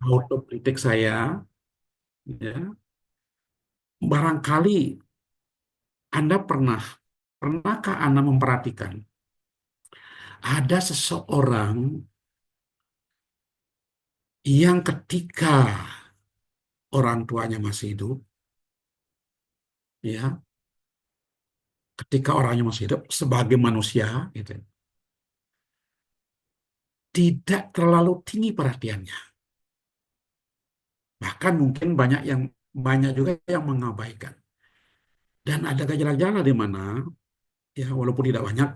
autokritik saya, ya, barangkali Anda pernahkah Anda memperhatikan ada seseorang yang ketika orang tuanya masih hidup, ya, ketika orangnya masih hidup sebagai manusia, gitu, tidak terlalu tinggi perhatiannya. Bahkan mungkin banyak juga yang mengabaikan. Dan ada gejala-gejala di mana, ya, walaupun tidak banyak,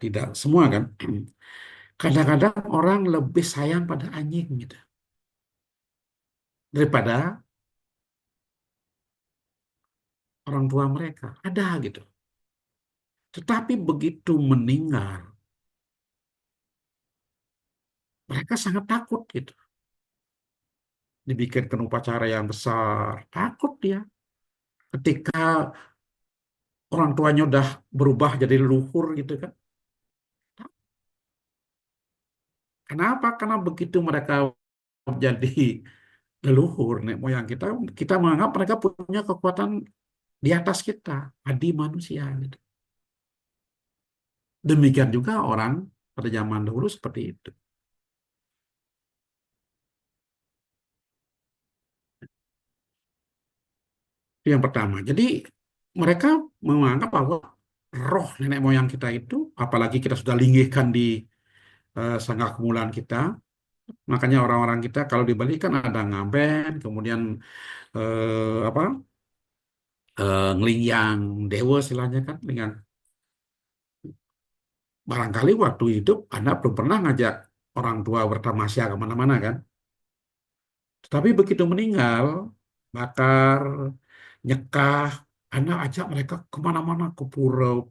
tidak semua kan. Kadang-kadang orang lebih sayang pada anjing gitu daripada orang tua mereka. Ada gitu. Tetapi begitu meninggal, mereka sangat takut gitu. Dibikinkan upacara yang besar, takut dia. Ketika orang tuanya udah berubah jadi leluhur gitu kan. Kenapa? Karena begitu mereka jadi leluhur, nenek moyang kita, kita menganggap mereka punya kekuatan di atas kita, adi manusia gitu. Demikian juga orang pada zaman dahulu seperti itu. Itu yang pertama. Jadi mereka menganggap bahwa roh nenek moyang kita itu, apalagi kita sudah linggihkan di sanggah kemuliaan kita, makanya orang-orang kita kalau di Bali kan ada ngaben, kemudian apa, ngelingyang dewa istilahnya kan, dengan barangkali waktu hidup Anda belum pernah ngajak orang tua bertamasya kemana-mana kan. Tetapi begitu meninggal, bakar, nyekah, Anda ajak mereka kemana-mana, ke pura,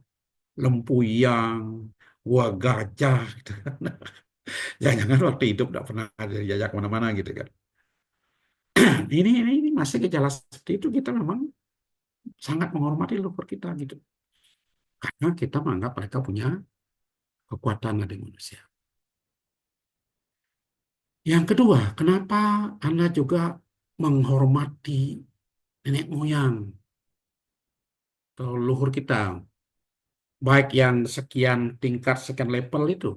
Lempuyang, Gua Gajah, gitu kan. Jangan-jangan waktu hidup tidak pernah diajak kemana-mana gitu kan. Ini masih gejala seperti itu, kita memang sangat menghormati leluhur kita gitu. Karena kita menganggap mereka punya kekuatan dari manusia. Yang kedua, kenapa Anda juga menghormati nenek moyang atau leluhur kita, baik yang sekian tingkat, sekian level itu.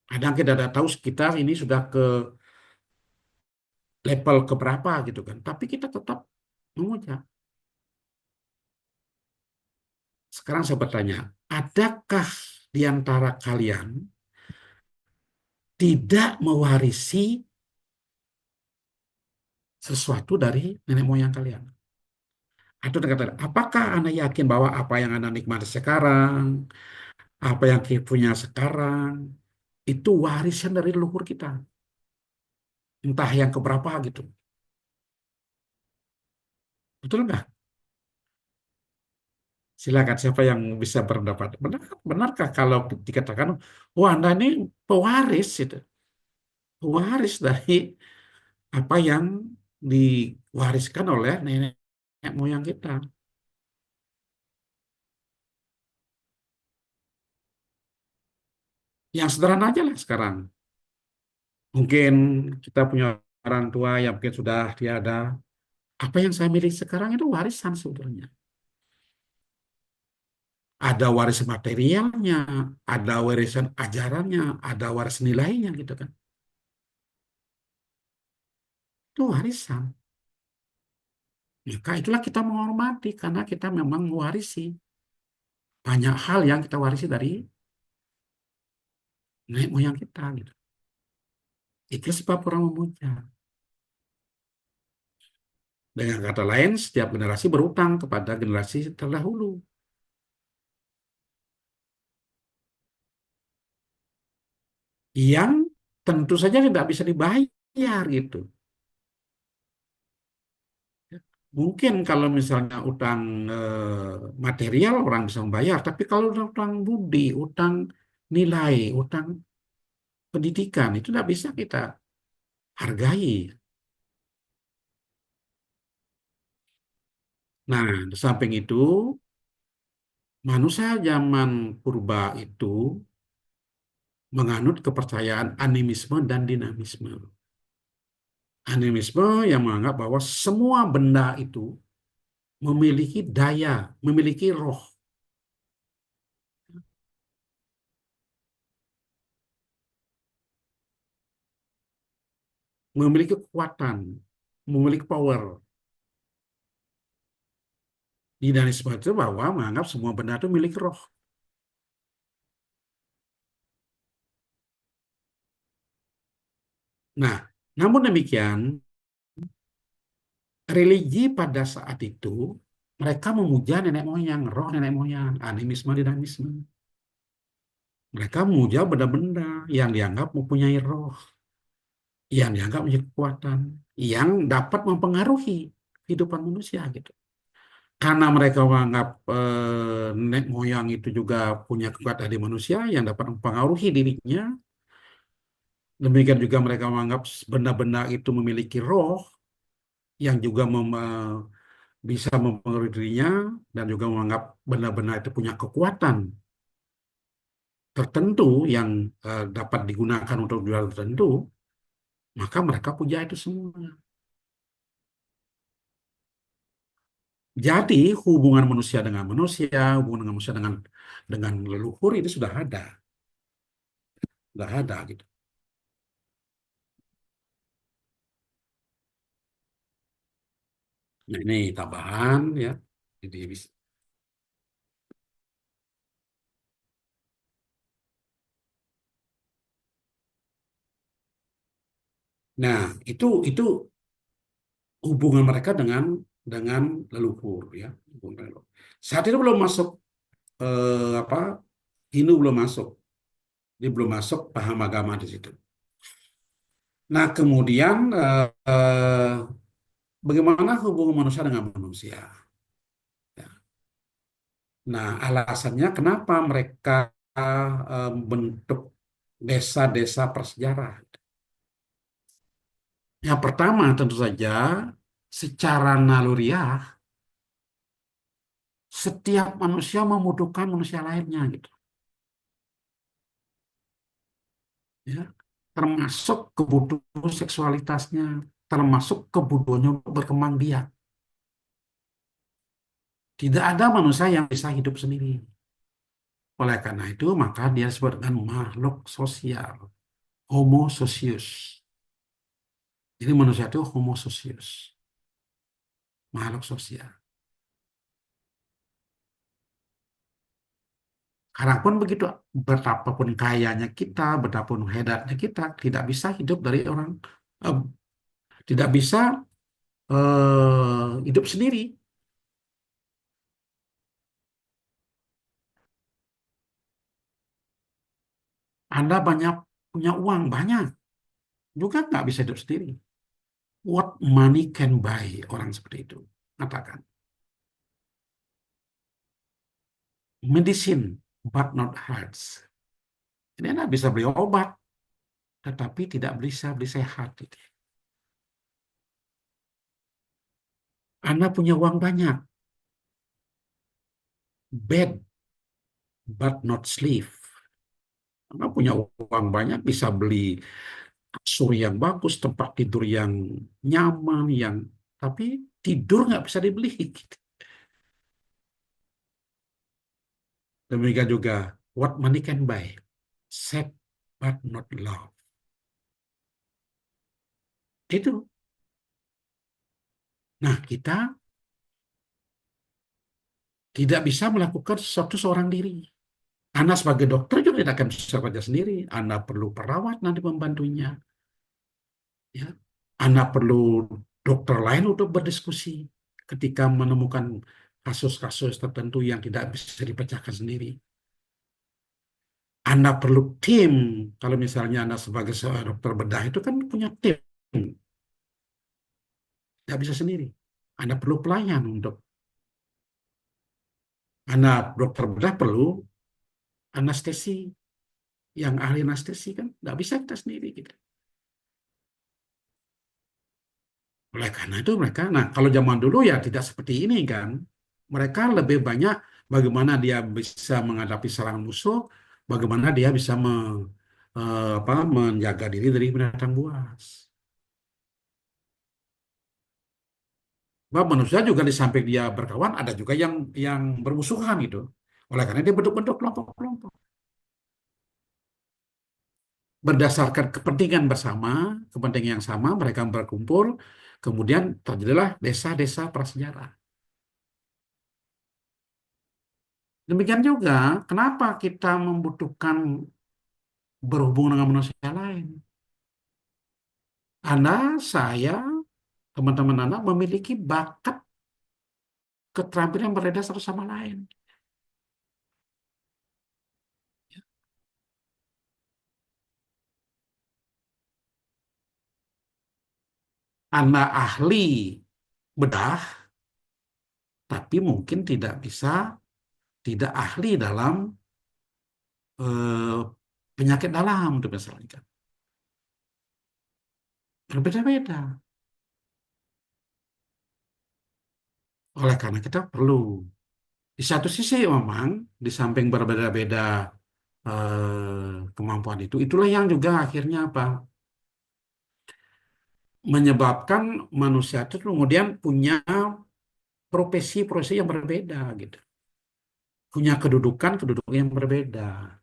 Kadang kita tidak tahu sekitar ini sudah ke level keberapa gitu kan. Tapi kita tetap memuja. Sekarang saya bertanya, adakah di antara kalian tidak mewarisi sesuatu dari nenek moyang kalian? Atau kata, apakah Anda yakin bahwa apa yang Anda nikmati sekarang, apa yang kita punya sekarang, itu warisan dari leluhur kita? Entah yang keberapa gitu. Betul nggak? Silakan siapa yang bisa berpendapat. Benarkah kalau dikatakan, wah Anda ini pewaris itu, pewaris dari apa yang diwariskan oleh nenek moyang kita. Yang sederhana aja lah sekarang. Mungkin kita punya orang tua yang mungkin sudah tiada. Apa yang saya miliki sekarang itu warisan sebetulnya. Ada warisan materialnya, ada warisan ajarannya, ada warisan nilainya gitu kan. Itu warisan. Maka itulah kita menghormati karena kita memang mewarisi banyak hal yang kita warisi dari nenek moyang kita gitu. Itu sebab orang memuja. Dengan kata lain, setiap generasi berutang kepada generasi terdahulu. Yang tentu saja tidak bisa dibayar gitu. Mungkin kalau misalnya utang material orang bisa membayar, tapi kalau utang budi, utang nilai, utang pendidikan itu tidak bisa kita hargai. Nah, di samping itu, manusia zaman purba itu menganut kepercayaan animisme dan dinamisme. Animisme yang menganggap bahwa semua benda itu memiliki daya, memiliki roh, memiliki kekuatan, memiliki power. Di Danisme itu bahwa menganggap semua benda itu memiliki roh. Nah, namun demikian, religi pada saat itu mereka memuja nenek moyang, roh nenek moyang, animisme, dinamisme. Mereka memuja benda-benda yang dianggap mempunyai roh, yang dianggap mempunyai kekuatan, yang dapat mempengaruhi kehidupan manusia gitu. Karena mereka menganggap nenek moyang itu juga punya kekuatan di manusia yang dapat mempengaruhi dirinya. Demikian juga mereka menganggap benda-benda itu memiliki roh yang juga bisa mempengaruhi dirinya dan juga menganggap benda-benda itu punya kekuatan tertentu yang dapat digunakan untuk tujuan tertentu, maka mereka puja itu semua. Jadi hubungan manusia, hubungan dengan manusia dengan leluhur itu sudah ada gitu. Nah ini tambahan ya. Jadi nah itu hubungan mereka dengan leluhur ya. Hubungan leluhur. Saat itu belum masuk apa Hindu belum masuk, dia belum masuk paham agama di situ. Nah kemudian bagaimana hubungan manusia dengan manusia? Ya. Nah alasannya kenapa mereka bentuk desa-desa prasejarah? Yang pertama tentu saja secara naluriah setiap manusia membutuhkan manusia lainnya gitu ya, termasuk kebutuhan seksualitasnya, termasuk kebutuhannya untuk berkembang biak. Tidak ada manusia yang bisa hidup sendiri. Oleh karena itu maka dia disebut dengan makhluk sosial, homo socius. Jadi manusia itu homo socius, makhluk sosial. Karena pun begitu, betapapun kayanya kita, betapapun hebatnya kita, tidak bisa hidup dari orang, eh, tidak bisa hidup sendiri. Anda banyak punya uang banyak, juga nggak bisa hidup sendiri. What money can buy, orang seperti itu katakan. Medicine, but not hearts. Jadi Anda bisa beli obat, tetapi tidak bisa beli sehat. Gitu. Anda punya uang banyak, bed, but not sleep. Anda punya uang banyak, bisa beli kasur yang bagus, tempat tidur yang nyaman, tapi tidur nggak bisa dibeli. Gitu. Demikian juga, what money can buy, sex, but not love. Gitu. Nah, kita tidak bisa melakukan sesuatu seorang diri. Anda sebagai dokter juga tidak akan bisa kerja sendiri. Anda perlu perawat nanti membantunya. Ya. Anda perlu dokter lain untuk berdiskusi ketika menemukan kasus-kasus tertentu yang tidak bisa dipecahkan sendiri. Anda perlu tim. Kalau misalnya Anda sebagai seorang dokter bedah itu kan punya tim. Tidak bisa sendiri. Anda perlu pelayan untuk Anda dokter bedah perlu anestesi. Yang ahli anestesi kan nggak bisa kita sendiri gitu. Oleh karena itu mereka, nah kalau zaman dulu ya tidak seperti ini kan. Mereka lebih banyak bagaimana dia bisa menghadapi serangan musuh, bagaimana dia bisa menjaga diri dari binatang buas. Bahwa manusia juga di samping dia berkawan, ada juga yang bermusuhan gitu. Oleh karena dia bentuk-bentuk kelompok-kelompok. Berdasarkan kepentingan bersama, kepentingan yang sama, mereka berkumpul, kemudian terjadilah desa-desa prasejarah. Demikian juga, kenapa kita membutuhkan berhubung dengan manusia lain? Anda, saya, teman-teman Anda memiliki bakat keterampilan yang berbeda satu sama lain. Anda ahli bedah, tapi mungkin tidak ahli dalam eh, penyakit dalam, itu misalnya. Berbeda-beda. Oleh karena kita perlu. Di satu sisi memang, di samping berbeda-beda kemampuan itu, itulah yang juga akhirnya apa? Menyebabkan manusia itu kemudian punya profesi-profesi yang berbeda gitu. Punya kedudukan-kedudukan yang berbeda.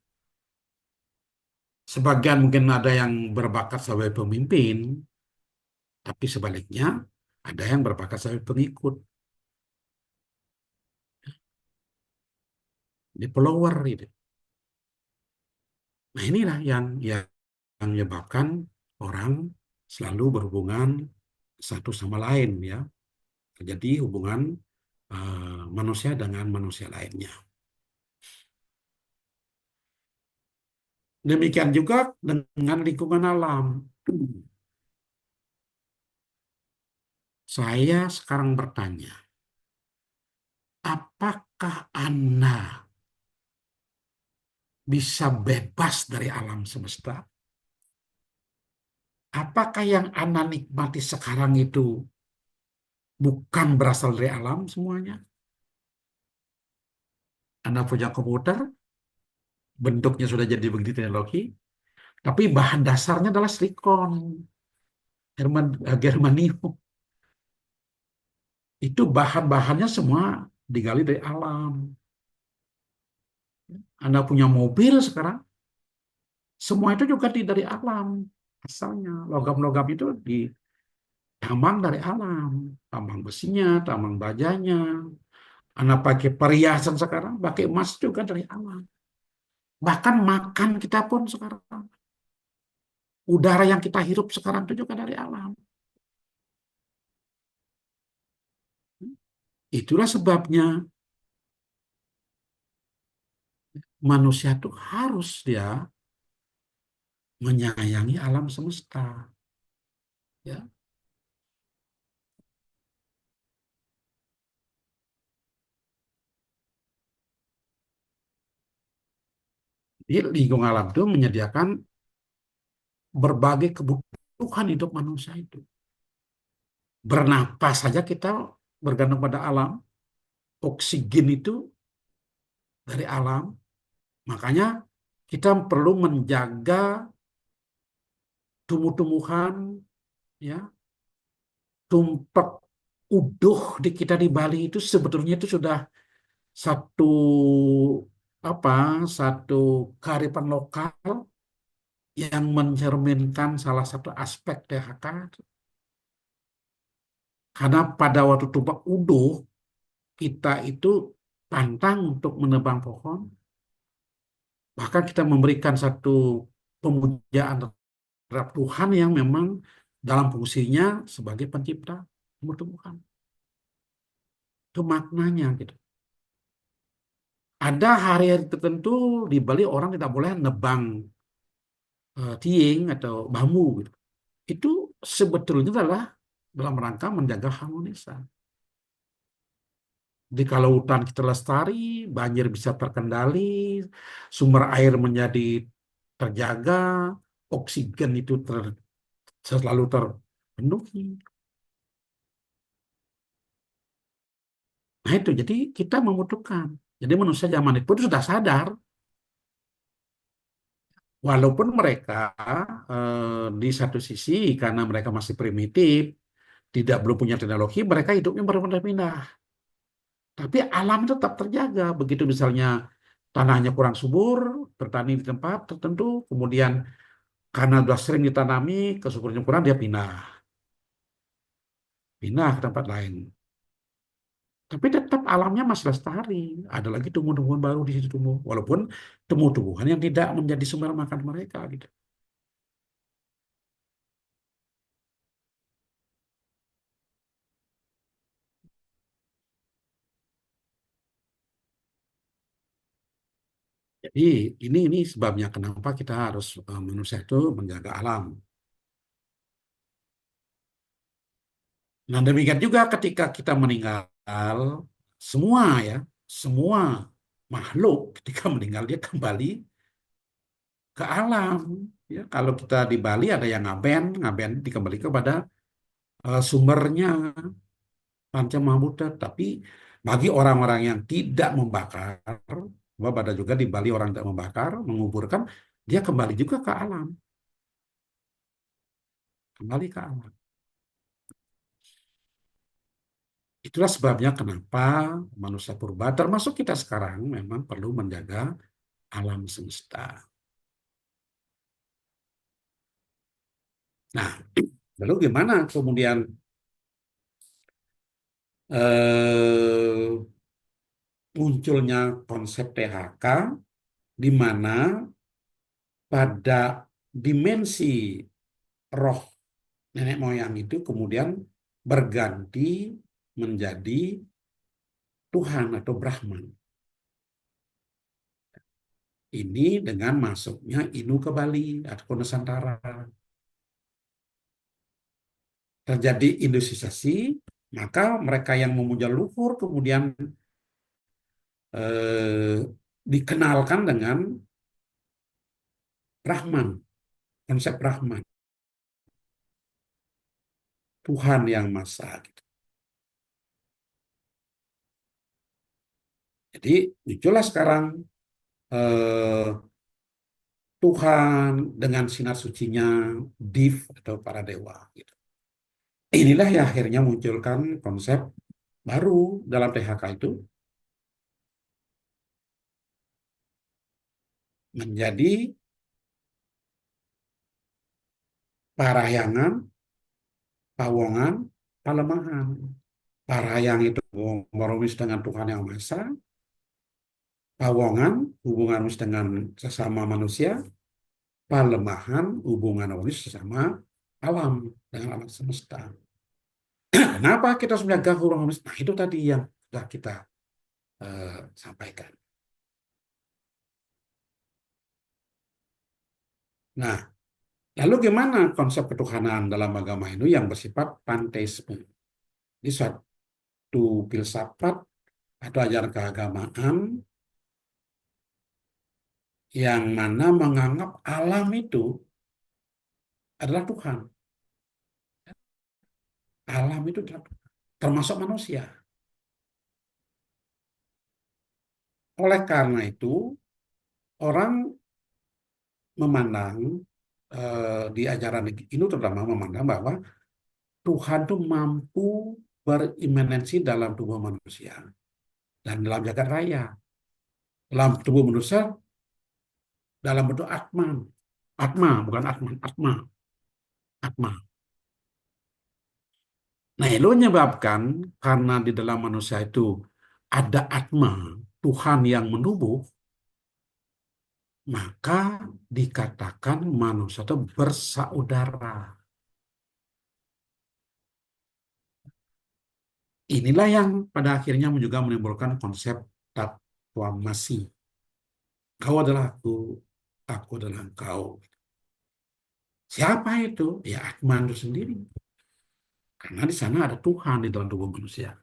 Sebagian mungkin ada yang berbakat sebagai pemimpin, tapi sebaliknya ada yang berbakat sebagai pengikut, di follower gitu. Nah inilah yang menyebabkan orang selalu berhubungan satu sama lain ya. Jadi hubungan manusia dengan manusia lainnya. Demikian juga dengan lingkungan alam. Saya sekarang bertanya, apakah Anda bisa bebas dari alam semesta? Apakah yang Anda nikmati sekarang itu bukan berasal dari alam semuanya? Anda punya komputer, bentuknya sudah jadi begitu teknologi, tapi bahan dasarnya adalah silikon, germanium. Itu bahan-bahannya semua digali dari alam. Anda punya mobil sekarang, semua itu juga dari alam. Asalnya, logam-logam itu ditambang dari alam. Tambang besinya, tambang bajanya. Anda pakai perhiasan sekarang, pakai emas juga dari alam. Bahkan makan kita pun sekarang. Udara yang kita hirup sekarang itu juga dari alam. Itulah sebabnya manusia itu harus dia menyayangi alam semesta. Ya, jadi lingkungan alam itu menyediakan berbagai kebutuhan hidup manusia itu. Bernapas saja kita bergantung pada alam. Oksigen itu dari alam. Makanya kita perlu menjaga tumbuh-tumbuhan, ya, tumpek uduh di kita di Bali itu sebetulnya itu sudah satu apa satu kearifan lokal yang mencerminkan salah satu aspek THK. Karena pada waktu tumpah uduh kita itu pantang untuk menebang pohon, bahkan kita memberikan satu pemujaan terhadap Tuhan yang memang dalam fungsinya sebagai pencipta tumbuh-tumbuhan. Itu maknanya gitu. Ada hari-hari tertentu di Bali orang tidak boleh nebang tiing atau bambu gitu. Itu sebetulnya adalah dalam rangka menjaga harmonisan. Jadi kalau hutan kita lestari, banjir bisa terkendali, sumber air menjadi terjaga, oksigen itu selalu terpenuhi. Nah itu, jadi kita membutuhkan. Jadi manusia zaman itu pun sudah sadar, walaupun mereka di satu sisi karena mereka masih primitif, tidak belum punya teknologi, mereka hidupnya berpindah-pindah. Tapi alam tetap terjaga. Begitu misalnya tanahnya kurang subur, bertani di tempat tertentu, kemudian karena sudah sering ditanami, kesuburannya kurang, dia pindah ke tempat lain. Tapi tetap alamnya masih lestari. Ada lagi tumbuh-tumbuhan baru di situ tumbuh. Walaupun tumbuh-tumbuhan yang tidak menjadi sumber makan mereka gitu. Jadi ini sebabnya kenapa kita harus manusia itu menjaga alam. Nah demikian juga ketika kita meninggal, semua ya, semua makhluk ketika meninggal dia kembali ke alam. Ya, kalau kita di Bali ada yang ngaben, ngaben dikembali kepada sumbernya Panca Mahamudra. Tapi bagi orang-orang yang tidak membakar, bahwa ada juga di Bali orang tidak membakar, menguburkan, dia kembali juga ke alam, kembali ke alam. Itulah sebabnya kenapa manusia purba, termasuk kita sekarang, memang perlu menjaga alam semesta. Nah, lalu gimana kemudian eh, munculnya konsep THK, di mana pada dimensi roh nenek moyang itu kemudian berganti menjadi Tuhan atau Brahman. Ini dengan masuknya Inu ke Bali atau Nusantara. Terjadi Indosisasi, maka mereka yang memuja luhur kemudian eh, dikenalkan dengan Brahman, konsep Brahman, Tuhan yang Maha. Gitu. Jadi muncullah sekarang eh, Tuhan dengan sinar sucinya, Div atau para dewa. Gitu. Inilah yang akhirnya munculkan konsep baru dalam THK itu menjadi parahyangan, pawongan, palemahan. Parahyang itu merumus dengan Tuhan yang Maha Esa, pawongan hubungan dengan sesama manusia, palemahan hubungan sesama alam dengan alam semesta. Kenapa kita harus menjaga hubungan? Nah, itu tadi yang sudah kita sampaikan. Nah, lalu gimana konsep ketuhanan dalam agama ini yang bersifat panteisme? Ini suatu filsafat atau ajaran keagamaan yang mana menganggap alam itu adalah Tuhan. Alam itu adalah Tuhan, termasuk manusia. Oleh karena itu, orang memandang di ajaran ini terutama memandang bahwa Tuhan itu mampu berimanensi dalam tubuh manusia dan dalam jagat raya. Dalam tubuh manusia dalam bentuk atma. Atma, bukan atman, atma. Atma. Nah, itu menyebabkan karena di dalam manusia itu ada atma, Tuhan yang menubuh, maka dikatakan manusia itu bersaudara. Inilah yang pada akhirnya juga menimbulkan konsep takwamasi. Kau adalah aku adalah engkau. Siapa itu? Ya Atman itu sendiri. Karena di sana ada Tuhan di dalam tubuh manusia.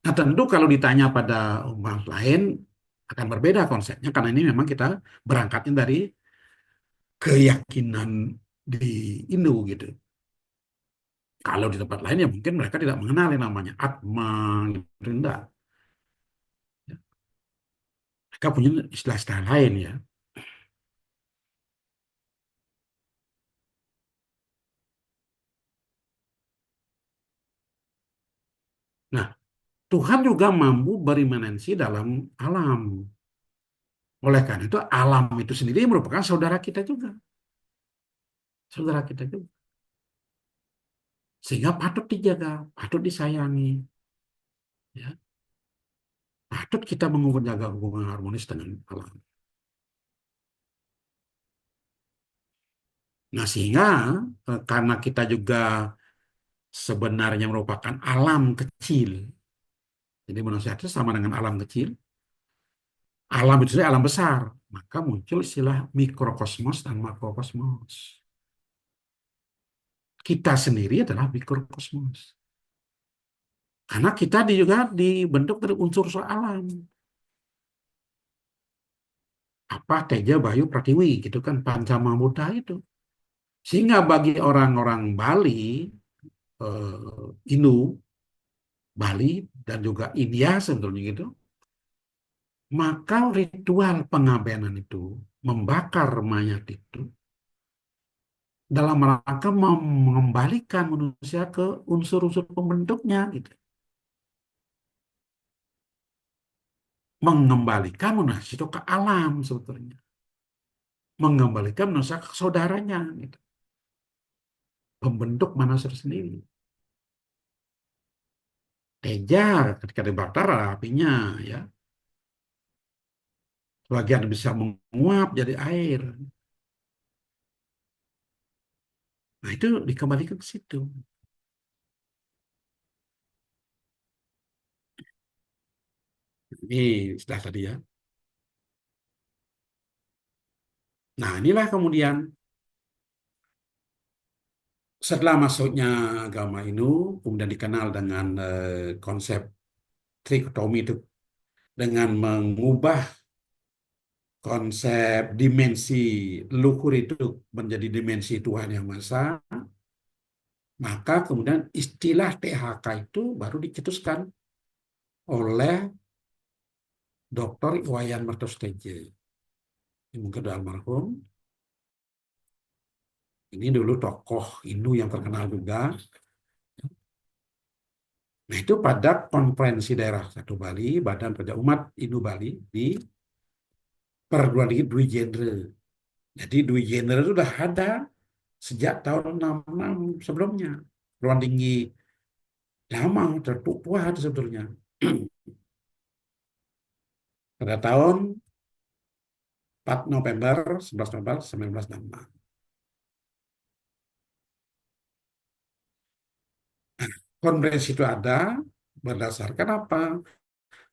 Nah tentu kalau ditanya pada umat lain akan berbeda konsepnya karena ini memang kita berangkatnya dari keyakinan di Indo gitu. Kalau di tempat lain ya mungkin mereka tidak mengenal yang namanya Atma gitu. Enggak. Mereka punya istilah-istilah lain ya. Tuhan juga mampu berimanensi dalam alam. Oleh karena itu, alam itu sendiri merupakan saudara kita juga. Saudara kita juga. Sehingga patut dijaga, patut disayangi. Ya. Patut kita menjaga hubungan harmonis dengan alam. Nah, sehingga karena kita juga sebenarnya merupakan alam kecil. Jadi manusia itu sama dengan alam kecil. Alam itu sendiri alam besar. Maka muncul istilah mikrokosmos dan makrokosmos. Kita sendiri adalah mikrokosmos. Karena kita juga dibentuk dari unsur-unsur alam. Apa Teja, Bayu, Pratiwi gitu kan Pancamamutha itu. Sehingga bagi orang-orang Bali, Inuh, Bali dan juga India sebetulnya gitu, maka ritual pengabenan itu membakar mayat itu dalam rangka mengembalikan manusia ke unsur-unsur pembentuknya gitu. Mengembalikan manusia itu ke alam sebetulnya. Mengembalikan manusia ke saudaranya gitu. Pembentuk manusia sendiri. Teja ketika dibakar ada apinya ya. Sebagian bisa menguap jadi air. Nah itu dikembalikan ke situ. Ini sudah tadi ya. Nah inilah kemudian setelah masuknya agama Hindu, kemudian dikenal dengan konsep trikotomi itu dengan mengubah konsep dimensi luhur itu menjadi dimensi Tuhan Yang Maha Esa, maka kemudian istilah THK itu baru dicetuskan oleh Dr. Iwayan Martosteje. Ini mungkin sudah almarhum. Ini dulu tokoh Hindu yang terkenal juga. Nah itu pada konferensi daerah satu Bali, Badan Kerja Umat Hindu Bali di perguruan tinggi Dwi Genre. Jadi Dwi Genre itu sudah ada sejak tahun 66 sebelumnya. Perguruan tinggi lama, tertua itu sebetulnya. Pada tahun 4 November, 11 November 1966. Konferensi itu ada berdasarkan apa?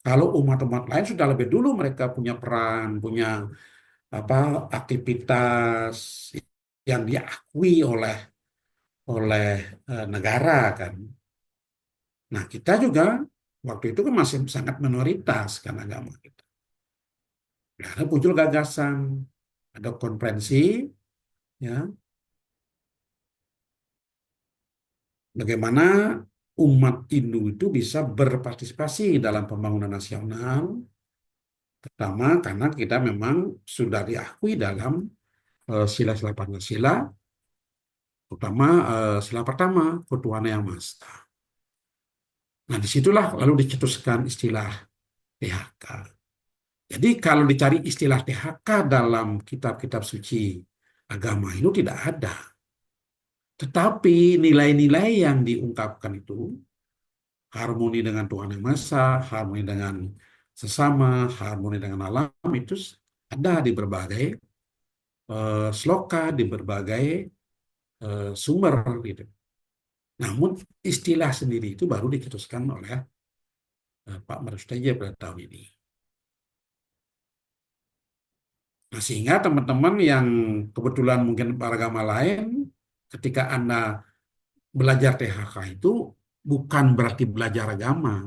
Kalau umat-umat lain sudah lebih dulu mereka punya peran, punya apa aktivitas yang diakui oleh oleh negara kan. Nah, kita juga waktu itu kan masih sangat minoritas kan agama kita. Nah, ada muncul gagasan, ada konferensi, ya, bagaimana umat Hindu itu bisa berpartisipasi dalam pembangunan nasional, pertama karena kita memang sudah diakui dalam sila-sila Pancasila, terutama sila pertama, Ketuhanan Yang Maha Esa. Nah, disitulah lalu dicetuskan istilah THK. Jadi kalau dicari istilah THK dalam kitab-kitab suci agama itu tidak ada. Tetapi nilai-nilai yang diungkapkan itu harmoni dengan Tuhan Yang Maha Esa, harmoni dengan sesama, harmoni dengan alam itu ada di berbagai sloka, di berbagai sumber gitu. Namun istilah sendiri itu baru dicetuskan oleh Pak Marusteja pada tahun ini. Nah, sehingga teman-teman yang kebetulan mungkin beragama lain, ketika Anda belajar THK itu bukan berarti belajar agama,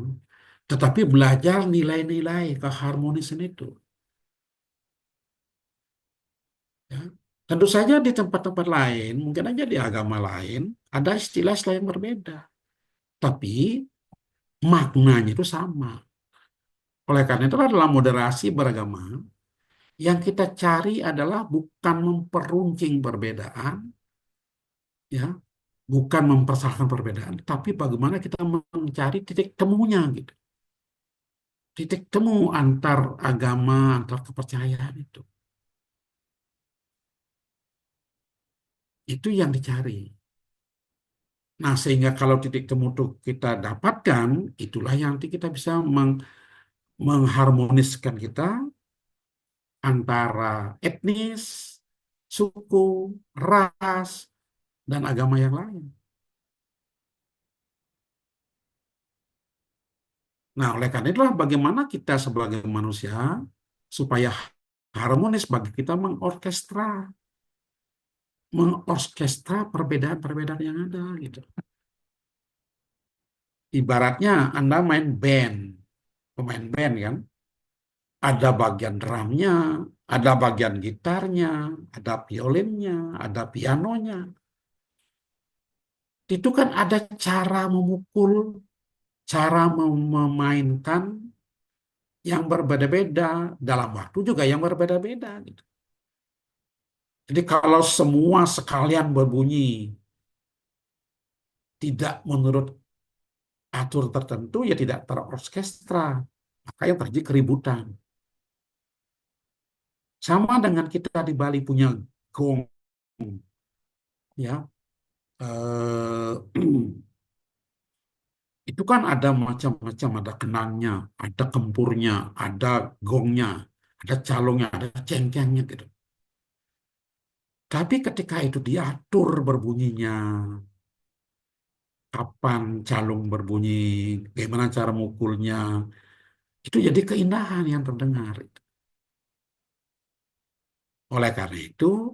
tetapi belajar nilai-nilai keharmonisan itu. Ya. Tentu saja di tempat-tempat lain, mungkin aja di agama lain, ada istilah-istilah yang berbeda. Tapi maknanya itu sama. Oleh karena itu dalam moderasi beragama, yang kita cari adalah bukan memperuncing perbedaan, ya, bukan mempersalahkan perbedaan, tapi bagaimana kita mencari titik temunya gitu. titik temu antar agama, antar kepercayaan itu. Itu yang dicari. Nah, sehingga kalau titik temu itu kita dapatkan, itulah yang nanti kita bisa mengharmoniskan kita antara etnis, suku, ras, dan agama yang lain. Nah, oleh karena itulah bagaimana kita sebagai manusia supaya harmonis bagi kita mengorkestra perbedaan-perbedaan yang ada gitu. Ibaratnya Anda main band, pemain band kan, ada bagian drumnya, ada bagian gitarnya, ada violinnya, ada pianonya. Itu kan ada cara memukul, cara memainkan yang berbeda-beda dalam waktu juga yang berbeda-beda gitu. Jadi kalau semua sekalian berbunyi tidak menurut atur tertentu ya tidak terorkestra, maka yang terjadi keributan. Sama dengan kita di Bali punya gong, ya. Itu kan ada macam-macam, ada kenangnya, ada kempurnya, ada gongnya, ada calongnya, ada cengkengnya gitu. Tapi ketika itu diatur berbunyinya, kapan calung berbunyi, bagaimana cara mukulnya, itu jadi keindahan yang terdengar. Oleh karena itu,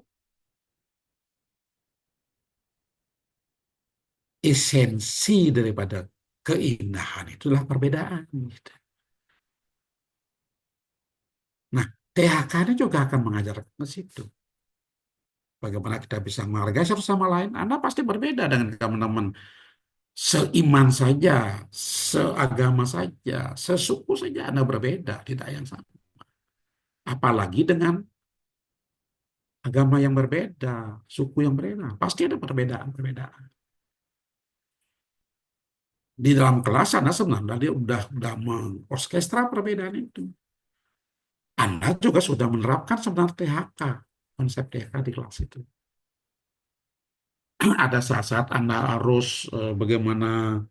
esensi daripada keindahan itulah perbedaan. Gitu. Nah, THK ini juga akan mengajarkan ke situ. Bagaimana kita bisa menghargai satu sama lain. Anda pasti berbeda dengan teman-teman seiman saja, seagama saja, sesuku saja Anda berbeda, tidak yang sama. Apalagi dengan agama yang berbeda, suku yang berbeda, pasti ada perbedaan-perbedaan. Di dalam kelas Anda sebenarnya dia udah mengorkestra perbedaan itu. Anda juga sudah menerapkan sebenarnya THK, konsep THK di kelas itu. Ada saat-saat Anda harus bagaimana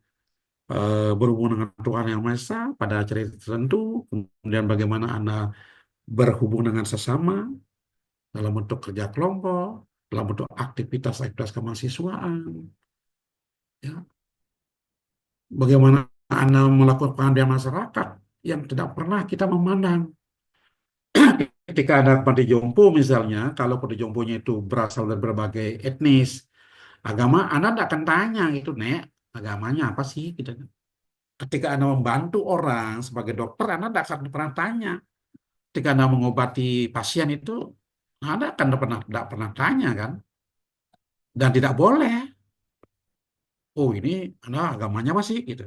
berhubungan dengan Tuhan Yang Maha Esa pada cerita tertentu, kemudian bagaimana Anda berhubung dengan sesama dalam bentuk kerja kelompok, dalam bentuk aktivitas-aktivitas kemahasiswaan, ya. Bagaimana Anda melakukan pengabdian masyarakat yang tidak pernah kita memandang. Ketika ada panti jompo misalnya, kalau panti jomponya itu berasal dari berbagai etnis, agama, Anda tidak akan tanya gitu, Nek, agamanya apa sih? Gitu. Ketika Anda membantu orang sebagai dokter, Anda tidak akan pernah tanya. Ketika Anda mengobati pasien itu, Anda akan tidak pernah tanya kan? Dan tidak boleh. Oh ini Anda agamanya apa sih? Gitu.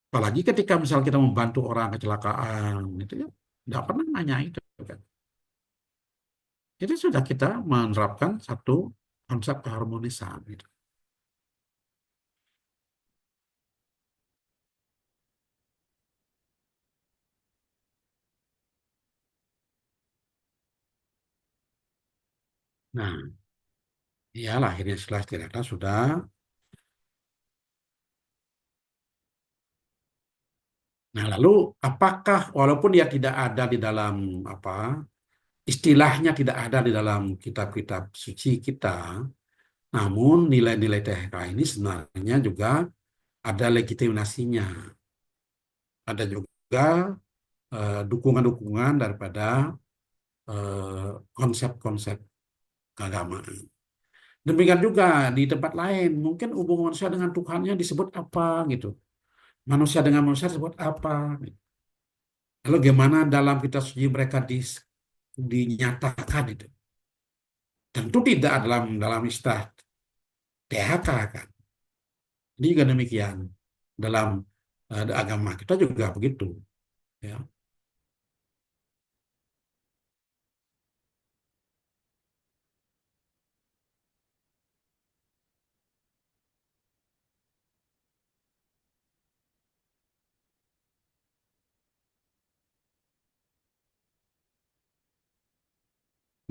Apalagi ketika misal kita membantu orang kecelakaan, itu ya, tidak pernah nanya itu kan. Jadi sudah kita menerapkan satu konsep keharmonisan gitu. Nah, ya lahirnya istilah istilah sudah. Nah, lalu apakah walaupun dia tidak ada di dalam apa istilahnya tidak ada di dalam kitab-kitab suci kita, namun nilai-nilai THK ini sebenarnya juga ada legitimasinya, ada juga dukungan-dukungan daripada konsep-konsep keagamaan. Demikian juga di tempat lain, mungkin hubungan manusia dengan Tuhannya disebut apa gitu. Manusia dengan manusia disebut apa. Lalu bagaimana dalam kitab suci mereka dinyatakan itu. Tentu tidak dalam dalam istilah THK kan. Ini juga demikian. Dalam agama kita juga begitu. Ya.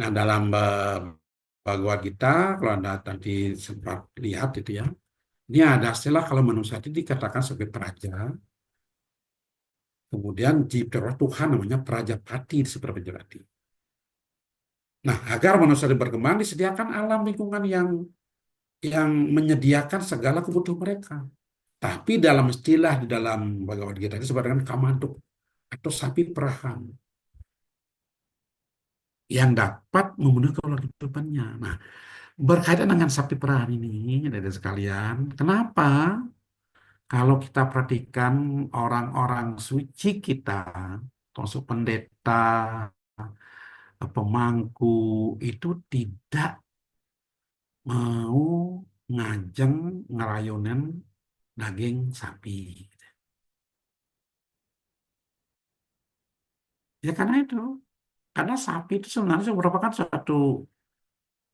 Nah, dalam Bhagavad Gita, kalau Anda nanti sempat lihat itu ya, ini ada istilah kalau manusia itu dikatakan sebagai praja, kemudian diciptakan Tuhan namanya Prajapati di Prajapati. Nah, agar manusia itu berkembang disediakan alam lingkungan yang menyediakan segala kebutuhan mereka. Tapi dalam istilah di dalam Bhagavad Gita itu disebut dengan kamantuk atau sapi perahan yang dapat memenuhi kehidupannya. Nah, berkaitan dengan sapi perahan ini, dari sekalian, kenapa kalau kita perhatikan orang-orang suci kita, termasuk pendeta, pemangku, itu tidak mau ngajeng ngerayonan daging sapi. Ya karena itu, karena sapi itu sebenarnya merupakan suatu,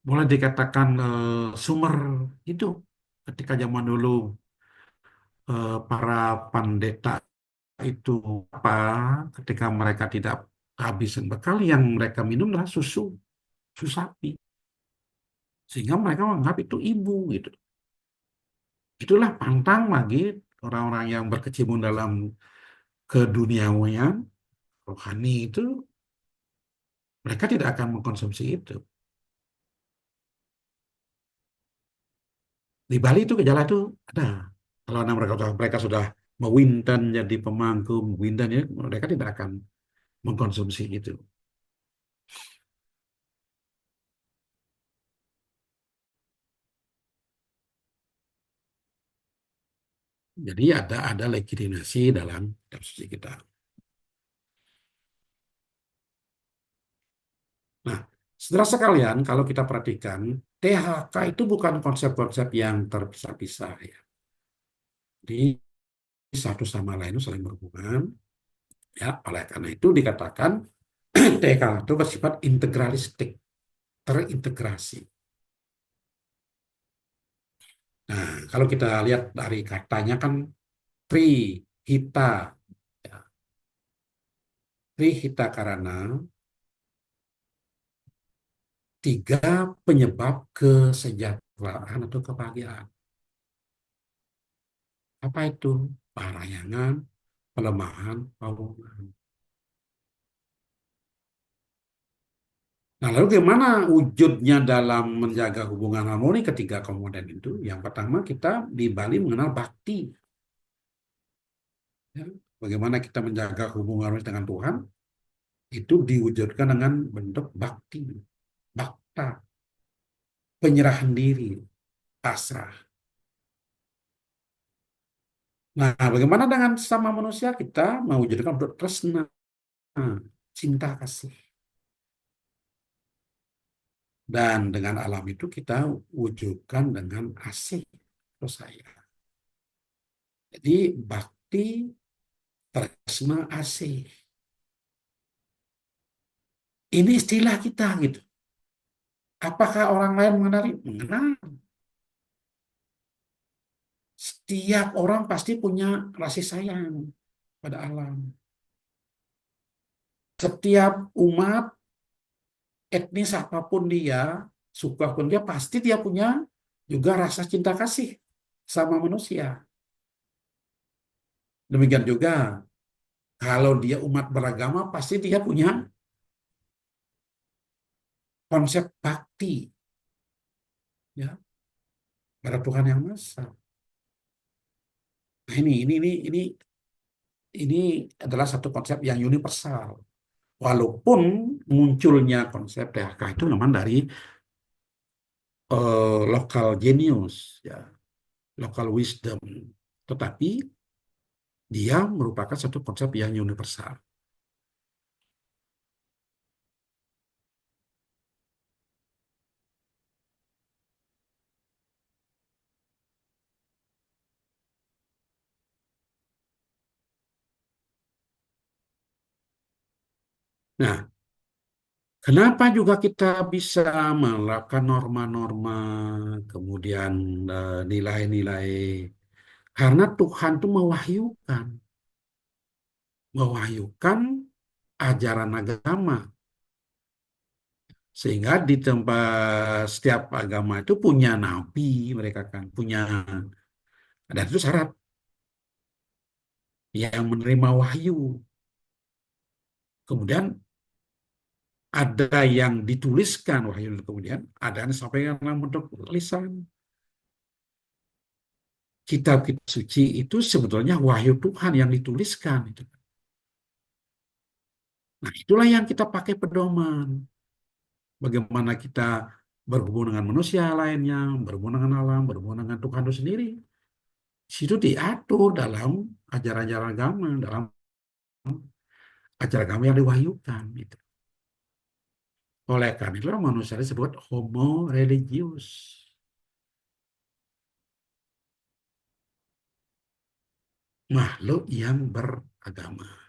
boleh dikatakan sumber hidup. Ketika zaman dulu para pendeta itu apa, ketika mereka tidak kehabisan bekal, yang mereka minum adalah susu, susu sapi. Sehingga mereka menganggap itu ibu gitu. Itulah pantang bagi orang-orang yang berkecimpung dalam keduniawian, rohani itu, mereka tidak akan mengkonsumsi itu. Di Bali itu gejala itu ada. Kalau mereka sudah mewinten jadi pemangku, mewinten ya, mereka tidak akan mengkonsumsi itu. Jadi ada legitimasi dalam konstitusi kita. Nah, setelah sekalian, kalau kita perhatikan, THK itu bukan konsep-konsep yang terpisah-pisah ya. Jadi satu sama lain itu saling berhubungan. Ya, oleh karena itu dikatakan THK itu bersifat integralistik, terintegrasi. Nah, kalau kita lihat dari katanya kan tri hita, ya, tri hita karana tiga penyebab kesejahteraan atau kebahagiaan. Apa itu? Parayangan, pelemahan, pawungan. Nah, lalu gimana wujudnya dalam menjaga hubungan harmoni ketiga komponen itu? Yang pertama, kita di Bali mengenal bakti. Ya. Bagaimana kita menjaga hubungan harmoni dengan Tuhan, itu diwujudkan dengan bentuk bakti, bakta, penyerahan diri, pasrah. Nah, bagaimana dengan sama manusia? Kita mewujudkan bentuk tresna, cinta kasih. Dan dengan alam itu kita wujudkan dengan asih atau sayang. Jadi bakti, tresna, asih. Ini istilah kita gitu. Apakah orang lain mengenali? Mengenal. Setiap orang pasti punya kasih sayang pada alam. Setiap umat, etnis apapun dia, suku apapun dia, pasti dia punya juga rasa cinta kasih sama manusia. Demikian juga kalau dia umat beragama, pasti dia punya konsep bakti ya pada Tuhan yang Maha Esa. Nah, ini adalah satu konsep yang universal. Walaupun munculnya konsep THK itu memang dari local genius, ya, local wisdom, tetapi dia merupakan satu konsep yang universal. Nah, kenapa juga kita bisa menerapkan norma-norma, kemudian nilai-nilai? Karena Tuhan itu mewahyukan ajaran agama Sehingga di tempat setiap agama itu punya nabi, mereka kan punya, dan itu syarat yang menerima wahyu. Kemudian ada yang dituliskan wahyu, kemudian ada yang disampaikan dalam bentuk lisan. Kitab-kitab suci itu sebetulnya wahyu Tuhan yang dituliskan itu. Nah, itulah yang kita pakai pedoman. Bagaimana kita berhubungan dengan manusia lainnya, berhubungan dengan alam, berhubungan dengan Tuhan itu sendiri. Di situ diatur dalam ajaran-ajaran agama, dalam ajaran agama yang diwahyukan. Gitu. Oleh karena itu manusia disebut homo religius. Makhluk yang beragama.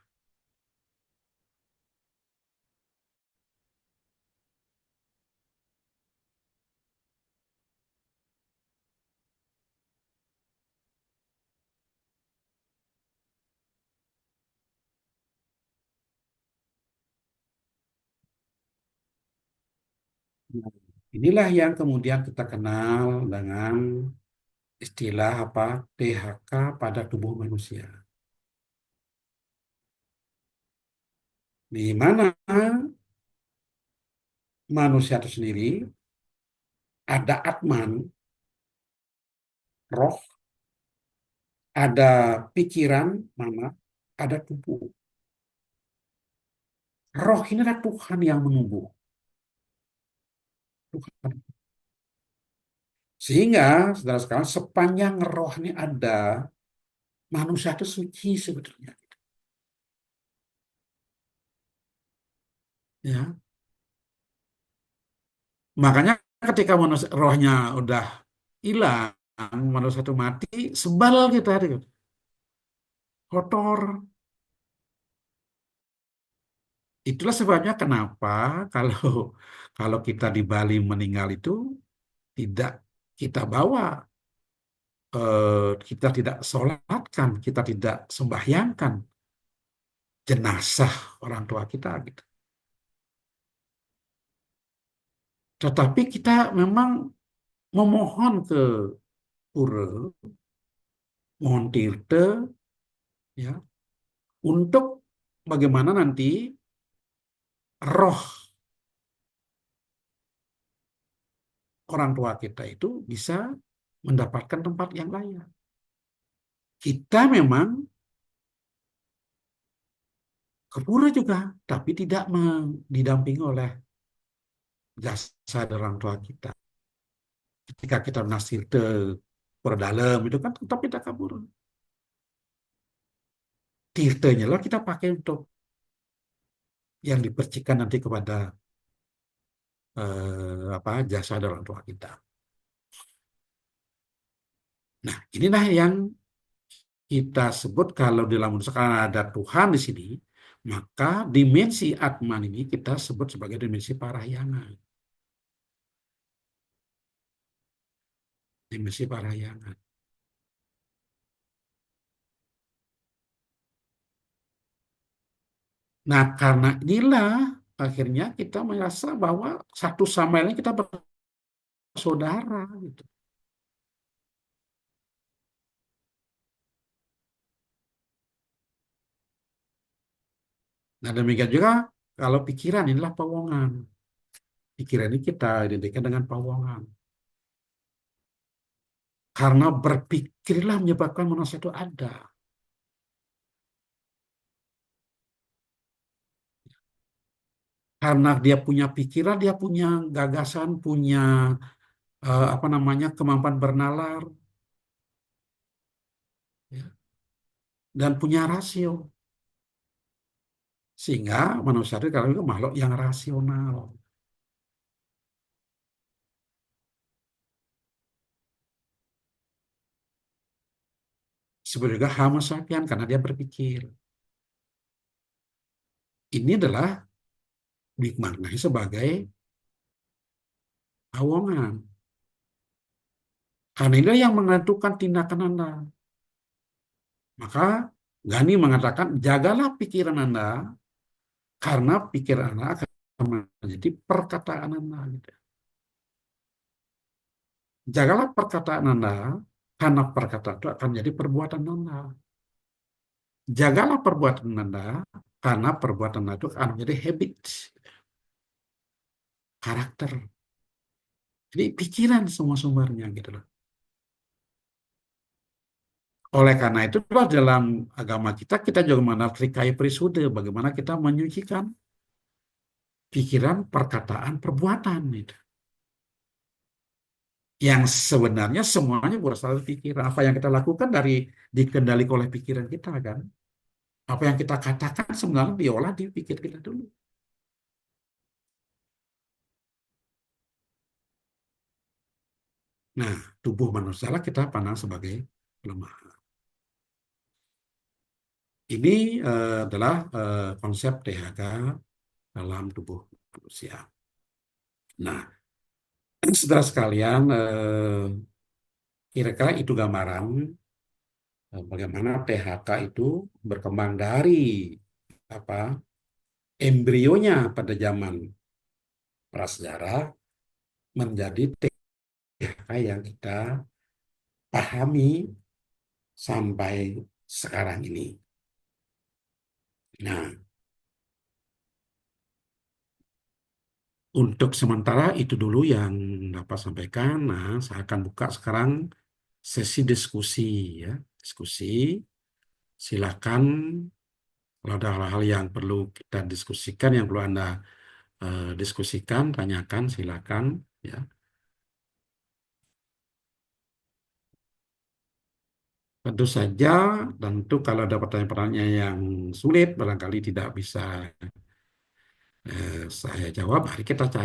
Nah, inilah yang kemudian kita kenal dengan istilah apa PHK pada tubuh manusia. Di mana manusia itu sendiri ada atman, roh, ada pikiran, mana, ada tubuh. Roh ini adalah Tuhan yang menumbuh. Tuhan. Sehingga, saudara sekalian, sepanjang roh ini ada, manusia itu suci sebetulnya. Ya, makanya ketika manusia, rohnya udah hilang, manusia itu mati, sebal kita, gitu. Kotor. Itulah sebabnya kenapa kalau kalau kita di Bali meninggal itu tidak kita bawa, kita tidak sholatkan, kita tidak sembahyangkan jenazah orang tua kita gitu. Tetapi kita memang memohon ke pura, mohon tirta, ya, untuk bagaimana nanti roh orang tua kita itu bisa mendapatkan tempat yang layak. Kita memang ke pura juga, tapi tidak didampingi oleh jasa dari orang tua kita. Ketika kita nasir ke perdalam itu kan tetap kita kabur. Tirtanya lah kita pakai untuk yang dipercikan nanti kepada apa jasa dari orang tua kita. Nah, inilah yang kita sebut kalau di dalam sekarang ada Tuhan di sini, maka dimensi Atman ini kita sebut sebagai dimensi parahyangan. Dimensi parahyangan. Nah, karena inilah akhirnya kita merasa bahwa satu sama lain kita bersaudara gitu. Nah, demikian juga kalau pikiran inilah pawongan. Pikiran ini kita identikan dengan pawongan. Karena berpikirlah menyebabkan manusia itu ada. Karena dia punya pikiran, dia punya gagasan, punya apa namanya kemampuan bernalar, ya, dan punya rasio. Sehingga manusia itu kalau itu makhluk yang rasional. Sebenarnya juga Homo sapien karena dia berpikir. Ini adalah dimaknai sebagai awongan. Karena ini yang menentukan tindakan Anda. Maka Gani mengatakan, jagalah pikiran Anda, karena pikiran Anda akan menjadi perkataan Anda. Gitu. Jagalah perkataan Anda, karena perkataan itu akan jadi perbuatan Anda. Jagalah perbuatan Anda, karena perbuatan Anda itu akan menjadi habit, karakter. Jadi pikiran semua sumbernya gitu loh. Oleh karena itu dalam agama kita, kita juga mengenal trikai prisude, bagaimana kita menyucikan pikiran, perkataan, perbuatan gitu. Yang sebenarnya semuanya berasal dari pikiran. Apa yang kita lakukan dari dikendalikan oleh pikiran kita kan. Apa yang kita katakan sebenarnya diolah di pikir kita dulu. Nah, tubuh manusia lah kita pandang sebagai lemah. Ini adalah konsep THK dalam tubuh manusia. Nah, saudara sekalian, kira-kira itu gambaran bagaimana THK itu berkembang dari apa embrionya pada zaman prasejarah menjadi THK yang kita pahami sampai sekarang ini. Nah, untuk sementara itu dulu yang dapat sampaikan. Nah, saya akan buka sekarang sesi diskusi ya, diskusi. Silakan kalau ada hal-hal yang perlu kita diskusikan, yang perlu Anda diskusikan, tanyakan, silakan ya. Tentu saja, tentu kalau ada pertanyaan-pertanyaan yang sulit, barangkali tidak bisa saya jawab, mari kita cari